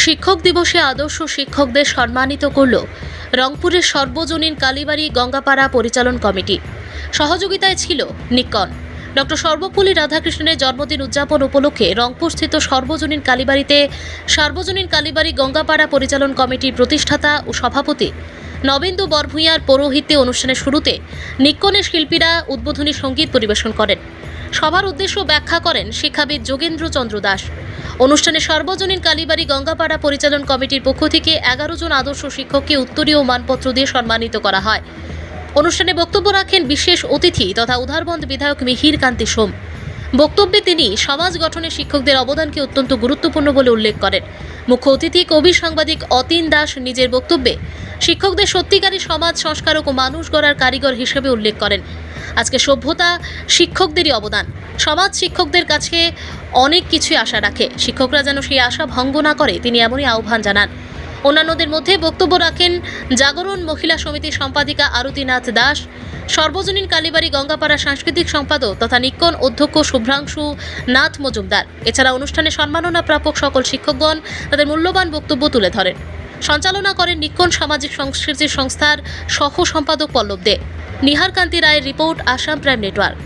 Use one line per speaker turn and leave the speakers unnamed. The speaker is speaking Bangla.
শিক্ষক দিবসে আদর্শ শিক্ষকদের সম্মানিত করল রংপুরের সর্বজনীন কালীবাড়ি গঙ্গাপাড়া পরিচালন কমিটি। সহযোগিতায় ছিল নিক্কন। ডক্টর সর্বপল্লী রাধাকৃষ্ণনের জন্মদিন উদযাপন উপলক্ষে রংপুরস্থিত সর্বজনীন কালীবাড়িতে সার্বজনীন কালীবাড়ি গঙ্গাপাড়া পরিচালন কমিটির প্রতিষ্ঠাতা ও সভাপতি নবেন্দু বরভূঁইয়ার পৌরোহিত্যে অনুষ্ঠানের শুরুতে নিক্কনের শিল্পীরা উদ্বোধনী সঙ্গীত পরিবেশন করেন। সভার উদ্দেশ্য ব্যাখ্যা করেন শিক্ষাবিদ যোগেন্দ্র চন্দ্র দাস। অনুষ্ঠানে সর্বজনীন কালীবাড়ি গঙ্গাপাড়া পরিচালন কমিটির পক্ষ থেকে 11 জন আদর্শ শিক্ষককে উত্তরীয় মানপত্র দিয়ে সম্মানিত করা হয়। অনুষ্ঠানে বক্তব্য রাখেন বিশেষ অতিথি তথা উধারবন্দ বিধায়ক মিহির কান্তি সোম। বক্তব্যে তিনি সমাজ গঠনে শিক্ষকদের অবদানকে অত্যন্ত গুরুত্বপূর্ণ বলে উল্লেখ করেন। মুখ্য অতিথি কবি সাংবাদিক অতীন দাস নিজের বক্তব্যে শিক্ষকদের সত্যিকারী সমাজ সংস্কারক ও মানুষ গড়ার কারিগর হিসেবে উল্লেখ করেন। আজকে সভ্যতা শিক্ষকদেরই অবদান। সমাজ শিক্ষকদের কাছে অনেক কিছুই আশা রাখে, শিক্ষকরা যেন সেই আশা ভঙ্গ না করে তিনি এমনই আহ্বান জানান। অন্যান্যদের মধ্যে বক্তব্য রাখেন জাগরণ মহিলা সমিতির সম্পাদিকা আরতিনাথ দাস, সর্বজনীন কালীবাড়ি গঙ্গাপাড়া সাংস্কৃতিক সম্পাদক তথা নিক্কন অধ্যক্ষ শুভ্রাংশু নাথ মজুমদার। এছাড়া অনুষ্ঠানে সম্মাননা প্রাপক সকল শিক্ষকগণ তাদের মূল্যবান বক্তব্য তুলে ধরেন। সঞ্চালনা করেন নিক্কন সামাজিক সংস্কৃতি সংস্থার সহ সম্পাদক পল্লব দে। নিহার কান্তি রায়ের রিপোর্ট, আসাম প্রাইম নেটওয়ার্ক।